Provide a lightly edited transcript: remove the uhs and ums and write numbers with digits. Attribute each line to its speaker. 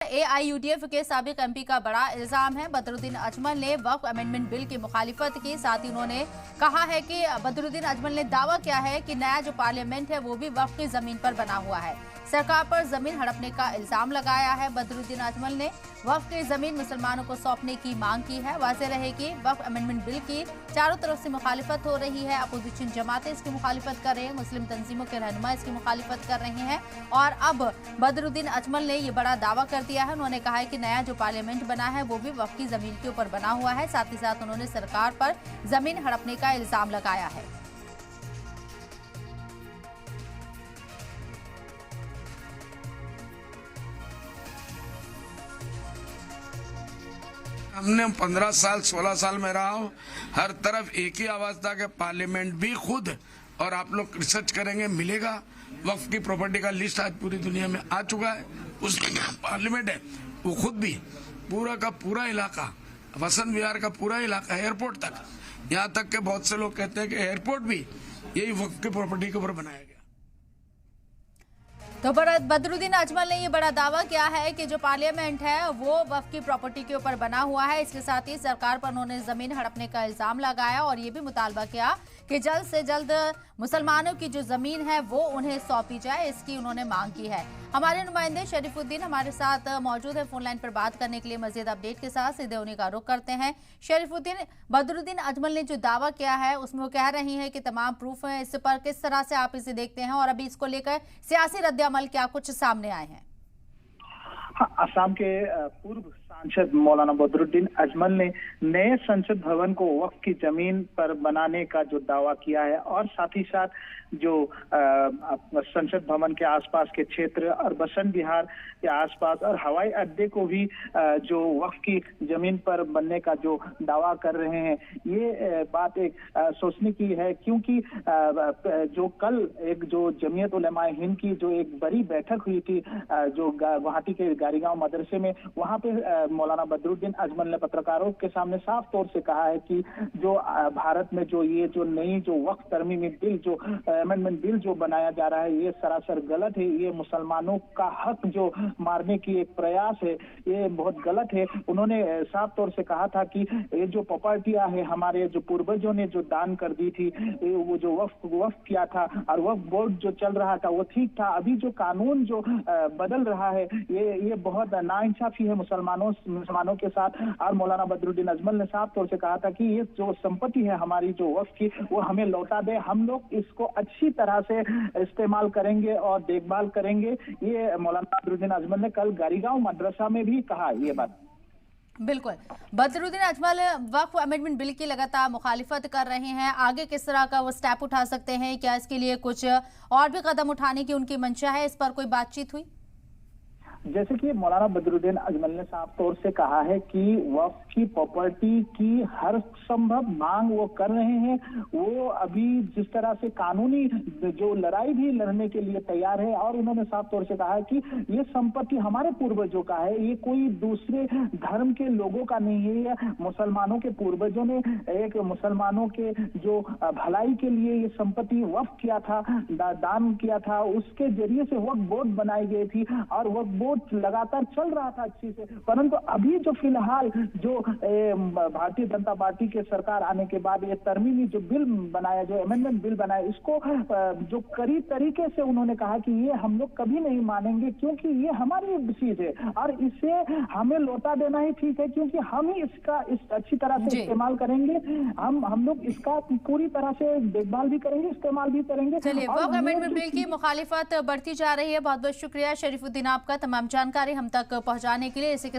Speaker 1: एआईयूडीएफ के साबिक एमपी का बड़ा इल्जाम है। बदरुद्दीन अजमल ने वक्फ अमेंडमेंट बिल की मुखालिफत की। साथ ही उन्होंने कहा है कि बदरुद्दीन अजमल ने दावा किया है कि नया जो पार्लियामेंट है वो भी वक्फ की जमीन पर बना हुआ है। सरकार पर जमीन हड़पने का इल्जाम लगाया है। बदरुद्दीन अजमल ने वक्फ की जमीन मुसलमानों को सौंपने की मांग की है। वाज़ेह रहे कि वक्फ अमेंडमेंट बिल की चारों तरफ से मुखालिफत हो रही है। अपोजिशन जमातें इसकी मुखालिफत कर रहे हैं, मुस्लिम तंजीमों के रहनुमा इसकी मुखालिफत कर रहे हैं और अब बदरुद्दीन अजमल ने ये बड़ा दावा कर दिया है। उन्होंने कहा है कि नया जो पार्लियामेंट बना है वो भी वक्फ की जमीन के ऊपर बना हुआ है। साथ ही साथ उन्होंने सरकार पर जमीन हड़पने का इल्जाम लगाया है।
Speaker 2: हमने 15 साल 16 साल में रहा हूँ, हर तरफ एक ही आवाज था कि पार्लियामेंट भी खुद, और आप लोग रिसर्च करेंगे मिलेगा, वक्फ की प्रॉपर्टी का लिस्ट आज पूरी दुनिया में आ चुका है। उसमें पार्लियामेंट है वो खुद भी पूरा का पूरा इलाका, वसंत विहार का पूरा इलाका, एयरपोर्ट तक, यहाँ तक के बहुत से लोग कहते हैं कि एयरपोर्ट भी यही वक्फ की प्रॉपर्टी के ऊपर बनाया गया।
Speaker 1: तो बदरुद्दीन अजमल ने ये बड़ा दावा किया है कि जो पार्लियामेंट है वो वक्फ की प्रॉपर्टी के ऊपर बना हुआ है। इसके साथ ही सरकार पर उन्होंने जमीन हड़पने का इल्जाम लगाया और ये भी मुतालबा किया कि जल्द से जल्द मुसलमानों की जो जमीन है वो उन्हें सौंपी जाए, इसकी उन्होंने मांग की है। हमारे नुमाइंदे शरीफुद्दीन हमारे साथ मौजूद है फोन लाइन पर बात करने के लिए। मजीद अपडेट के साथ सीधे उन्हीं का रुख करते हैं। शरीफुद्दीन, बदरुद्दीन अजमल ने जो दावा किया है उसमें वो कह रही हैं कि तमाम प्रूफ हैं, इस पर किस तरह से आप इसे देखते हैं और अभी इसको लेकर सियासी रद्द-ए-अमल क्या कुछ सामने आए हैं?
Speaker 3: हाँ, असम के पूर्व सांसद मौलाना बदरुद्दीन अजमल ने नए संसद भवन को वक्फ की जमीन पर बनाने का जो दावा किया है और साथ ही साथ जो संसद भवन के आसपास के क्षेत्र और बसंत विहार के आसपास और हवाई अड्डे को भी जो वक्फ की जमीन पर बनने का जो दावा कर रहे हैं, ये बात एक सोचने की है, क्योंकि जो कल एक जो जमीयत उलमाए हिंद की जो एक बड़ी बैठक हुई थी जो गुवाहाटी के गारीगांव मदरसे में, वहां पे मौलाना बदरुद्दीन अजमल ने पत्रकारों के सामने साफ तौर से कहा है कि जो भारत में जो ये जो नई जो वक्फ तरमीमी बिल जो अमेंडमेंट बिल जो बनाया जा रहा है ये सरासर गलत है। ये मुसलमानों का हक जो मारने की एक प्रयास है, ये बहुत गलत है। उन्होंने साफ तौर से कहा था कि ये जो प्रॉपर्टियां है हमारे जो पूर्वजों ने जो दान कर दी थी, वो जो वक्फ किया था और वक्फ बोर्ड जो चल रहा था वो ठीक था। अभी जो कानून जो बदल रहा है ये बहुत नाइंसाफी है मुसलमानों के साथ। और मौलाना बदरुद्दीन अजमल ने साफ तौर से कहा था कि ये जो संपत्ति है हमारी जो वक्फ की वो हमें लौटा दे, हम लोग इसको अच्छी तरह से इस्तेमाल करेंगे और देखभाल करेंगे। ये मौलाना बदरुद्दीन अजमल ने कल गारीगांव मदरसा में भी कहा ये बात।
Speaker 1: बिल्कुल, बदरुद्दीन अजमल वक्फ अमेंडमेंट बिल की लगातार मुखालिफत कर रहे हैं। आगे किस तरह का वो स्टेप उठा सकते हैं? क्या इसके लिए कुछ और भी कदम उठाने की उनकी मंशा है? इस पर कोई बातचीत हुई?
Speaker 3: जैसे कि मौलाना बदरुद्दीन अजमल ने साफ तौर से कहा है कि वक्फ की प्रॉपर्टी की हर संभव मांग वो कर रहे हैं। वो अभी जिस तरह से कानूनी जो लड़ाई भी लड़ने के लिए तैयार है और उन्होंने साफ तौर से कहा है कि ये संपत्ति हमारे पूर्वजों का है, ये कोई दूसरे धर्म के लोगों का नहीं है। ये मुसलमानों के पूर्वजों ने एक मुसलमानों के जो भलाई के लिए ये संपत्ति वक्फ किया था, दान किया था, उसके जरिए से वक्फ बोर्ड बनाई गई थी और वक्फ बोर्ड लगातार चल रहा था अच्छी से। परंतु अभी जो फिलहाल जो भारतीय जनता पार्टी के सरकार आने के बाद ये तरमीमी जो बिल बनाया, जो अमेंडमेंट बिल बनाया, इसको जो कड़ी तरीके से उन्होंने कहा कि ये हम लोग कभी नहीं मानेंगे, क्योंकि ये हमारी चीज है और इसे हमें लौटा देना ही ठीक है, क्योंकि हम ही इसका अच्छी तरह से इस्तेमाल करेंगे। हम लोग इसका पूरी तरह से देखभाल भी करेंगे, इस्तेमाल भी करेंगे।
Speaker 1: चलिए, वक्फ अमेंडमेंट बिल की मुखालिफत बढ़ती जा रही है। बहुत बहुत शुक्रिया शरीफुद्दीन आपका तमाम जानकारी हम तक पहुंचाने के लिए। इसी के